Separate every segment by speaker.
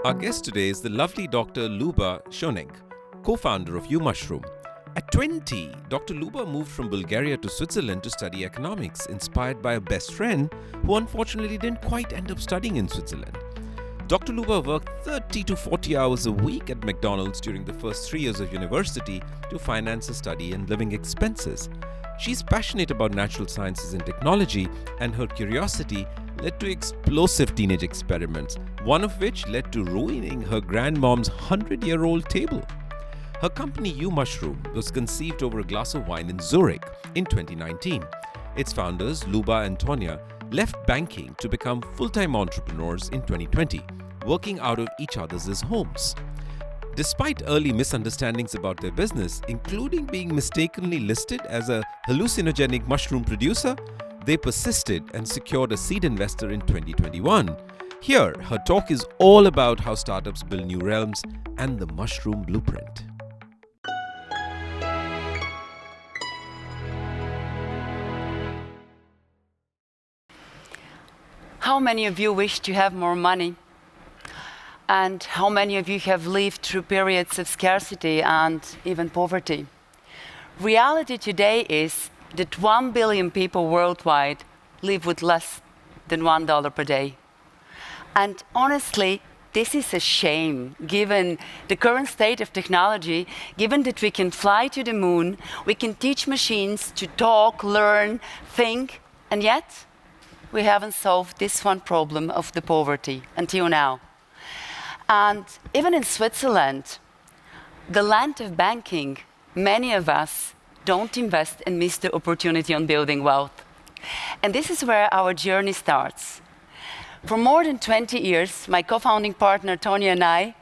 Speaker 1: Our guest today is the lovely Dr. Luba Schoenig, co-founder of UMushroom. At 20, Dr. Luba moved from Bulgaria to Switzerland to study economics, inspired by a best friend who unfortunately didn't quite end up studying in Switzerland. Dr. Luba worked 30 to 40 hours a week at McDonald's during the first 3 years of university to finance her study and living expenses. She's passionate about natural sciences and technology, and her curiosity led to explosive teenage experiments, one of which led to ruining her grandmom's 100-year-old table. Her company UMushroom was conceived over a glass of wine in Zurich in 2019. Its founders, Luba and Tonia, left banking to become full-time entrepreneurs in 2020, working out of each other's homes. Despite early misunderstandings about their business, including being mistakenly listed as a hallucinogenic mushroom producer, they persisted and secured a seed investor in 2021. Here, her talk is all about how startups build new realms and the mushroom blueprint.
Speaker 2: How many of you wish to have more money? And how many of you have lived through periods of scarcity and even poverty? Reality today is that 1 billion people worldwide live with less than $1 per day. And honestly, this is a shame, given the current state of technology, given that we can fly to the moon, we can teach machines to talk, learn, think, and yet we haven't solved this one problem of the poverty until now. And even in Switzerland, the land of banking, many of us don't invest and miss the opportunity on building wealth. And this is where our journey starts. For more than 20 years, my co-founding partner Tonia and I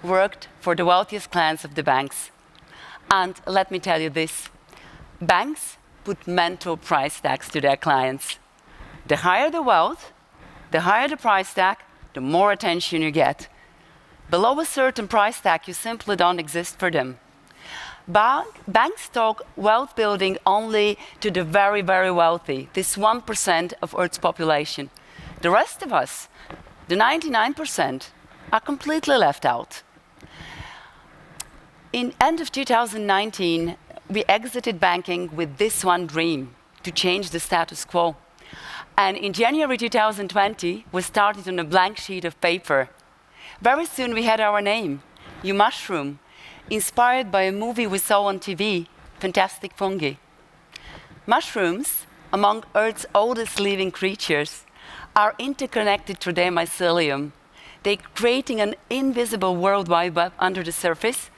Speaker 2: worked for the wealthiest clients of the banks. And let me tell you this, banks put mental price tags to their clients. The higher the wealth, the higher the price tag, the more attention you get. Below a certain price tag, you simply don't exist for them. Banks talk wealth building only to the very, very wealthy, this 1% of Earth's population. The rest of us, the 99%, are completely left out. In end of 2019, we exited banking with this one dream, to change the status quo. And in January 2020, we started on a blank sheet of paper. Very soon we had our name, UMushroom, inspired by a movie we saw on TV, Fantastic Fungi. Mushrooms, among Earth's oldest living creatures, are interconnected through their mycelium. They're creating an invisible world wide web under the surface,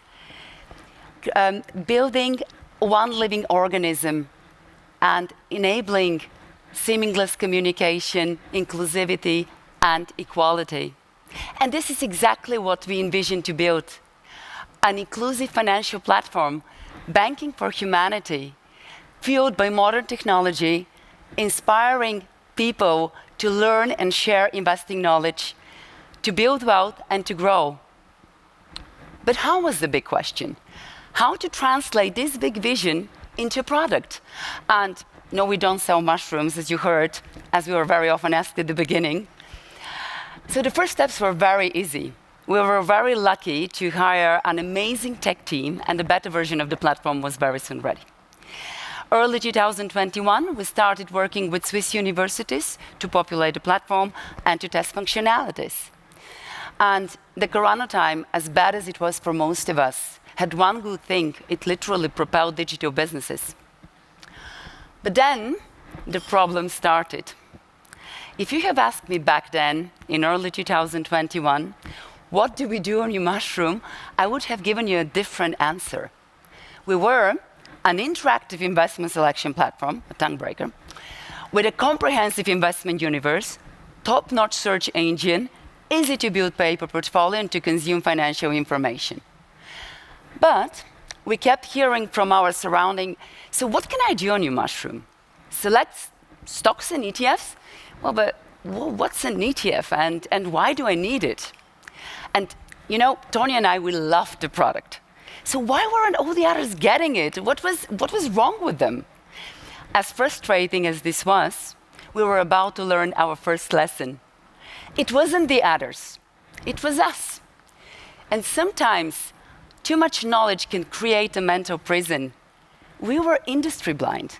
Speaker 2: building one living organism and enabling seamless communication, inclusivity, and equality. And this is exactly what we envision to build. An inclusive financial platform, banking for humanity, fueled by modern technology, inspiring people to learn and share investing knowledge, to build wealth and to grow. But how was the big question? How to translate this big vision into a product? And no, we don't sell mushrooms, as you heard, as we were very often asked at the beginning. So the first steps were very easy. We were very lucky to hire an amazing tech team, and the beta version of the platform was very soon ready. Early 2021, we started working with Swiss universities to populate the platform and to test functionalities. And the corona time, as bad as it was for most of us, had one good thing: it literally propelled digital businesses. But then the problem started. If you have asked me back then, in early 2021, what do we do on UMushroom, I would have given you a different answer. We were an interactive investment selection platform, a tongue breaker, with a comprehensive investment universe, top-notch search engine, easy to build paper portfolio and to consume financial information. But we kept hearing from our surrounding, so what can I do on UMushroom? Select stocks and ETFs? Well, but what's an ETF and why do I need it? And you know, Tonia and I, we loved the product. So why weren't all the others getting it? What was wrong with them? As frustrating as this was, we were about to learn our first lesson. It wasn't the others, it was us. And sometimes, too much knowledge can create a mental prison. We were industry blind,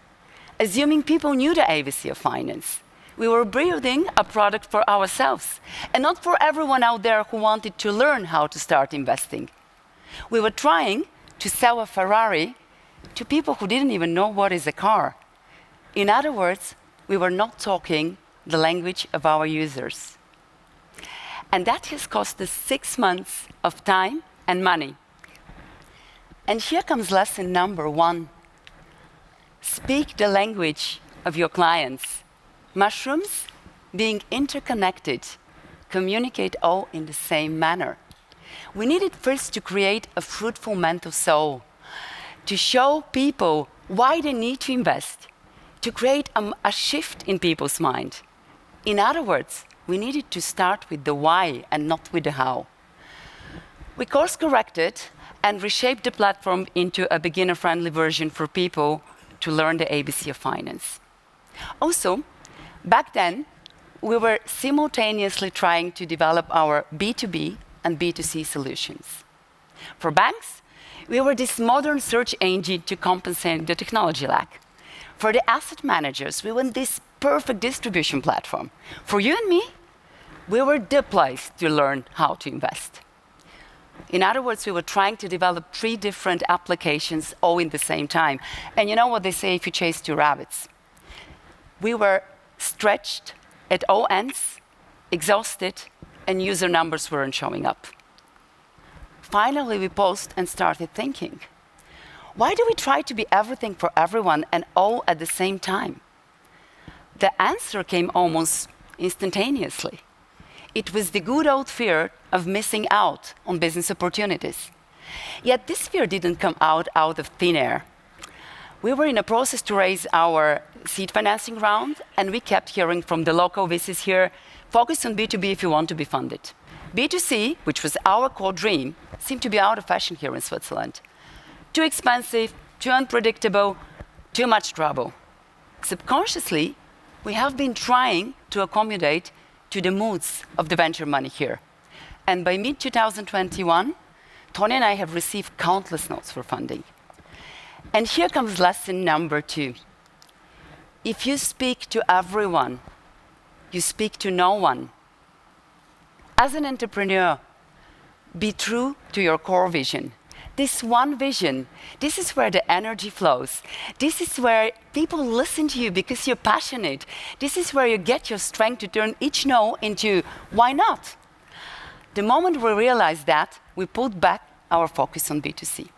Speaker 2: assuming people knew the ABC of finance. We were building a product for ourselves, and not for everyone out there who wanted to learn how to start investing. We were trying to sell a Ferrari to people who didn't even know what is a car. In other words, we were not talking the language of our users. And that has cost us 6 months of time and money. And here comes lesson number 1. Speak the language of your clients. Mushrooms, being interconnected, communicate all in the same manner. We needed first to create a fruitful mental soul, to show people why they need to invest, to create a shift in people's mind. In other words, we needed to start with the why and not with the how. We course corrected and reshaped the platform into a beginner-friendly version for people to learn the ABC of finance. Also, back then, we were simultaneously trying to develop our B2B and B2C solutions. For banks, we were this modern search engine to compensate the technology lack. For the asset managers, we were this perfect distribution platform. For you and me, we were the place to learn how to invest. In other words, we were trying to develop 3 different applications all in the same time. And you know what they say if you chase 2 rabbits? We were stretched at all ends, exhausted, and user numbers weren't showing up. Finally, we paused and started thinking, why do we try to be everything for everyone and all at the same time? The answer came almost instantaneously. It was the good old fear of missing out on business opportunities. Yet this fear didn't come out of thin air. We were in a process to raise our seed financing round, and we kept hearing from the local VCs here, focus on B2B if you want to be funded. B2C, which was our core dream, seemed to be out of fashion here in Switzerland. Too expensive, too unpredictable, too much trouble. Subconsciously, we have been trying to accommodate to the moods of the venture money here. And by mid-2021, Tonia and I have received countless notes for funding. And here comes lesson number 2. If you speak to everyone, you speak to no one. As an entrepreneur, be true to your core vision. This one vision, this is where the energy flows. This is where people listen to you because you're passionate. This is where you get your strength to turn each no into why not? The moment we realized that, we pulled back our focus on B2C.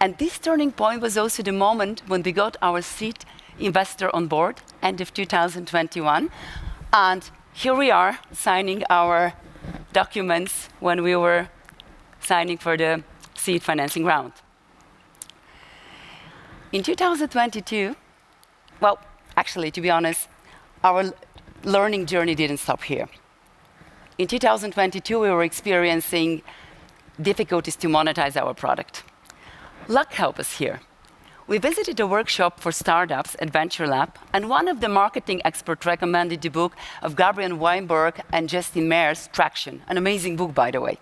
Speaker 2: And this turning point was also the moment when we got our seed investor on board, end of 2021. And here we are signing our documents when we were signing for the seed financing round. In 2022, well, actually, to be honest, our learning journey didn't stop here. In 2022, we were experiencing difficulties to monetize our product. Luck helped us here. We visited a workshop for startups at Venture Lab, and one of the marketing experts recommended the book of Gabriel Weinberg and Justin Mayer's Traction, an amazing book, by the way.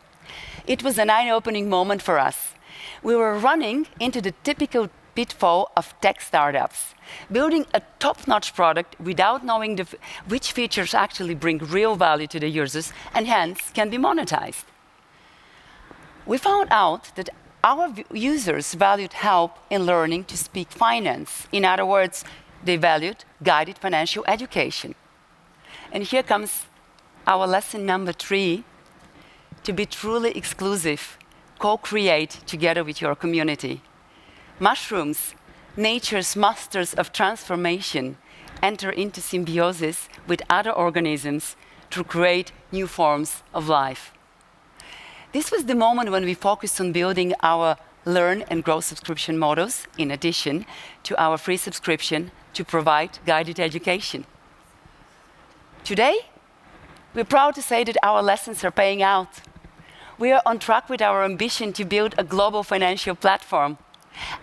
Speaker 2: It was an eye-opening moment for us. We were running into the typical pitfall of tech startups, building a top-notch product without knowing which features actually bring real value to the users and hence can be monetized. We found out that our users valued help in learning to speak finance. In other words, they valued guided financial education. And here comes our lesson number 3. To be truly exclusive, co-create together with your community. Mushrooms, nature's masters of transformation, enter into symbiosis with other organisms to create new forms of life. This was the moment when we focused on building our learn and grow subscription models, in addition to our free subscription to provide guided education. Today, we're proud to say that our lessons are paying out. We are on track with our ambition to build a global financial platform.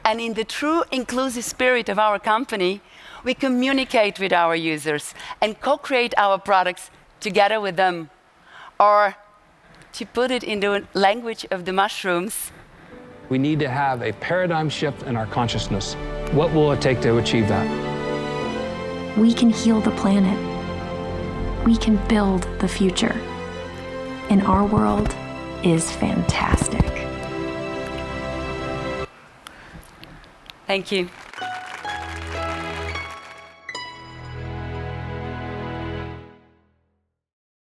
Speaker 2: And in the true inclusive spirit of our company, we communicate with our users and co-create our products together with them. Or to put it in the language of the mushrooms.
Speaker 3: We need to have a paradigm shift in our consciousness. What will it take to achieve that?
Speaker 4: We can heal the planet. We can build the future. And our world is fantastic.
Speaker 2: Thank you.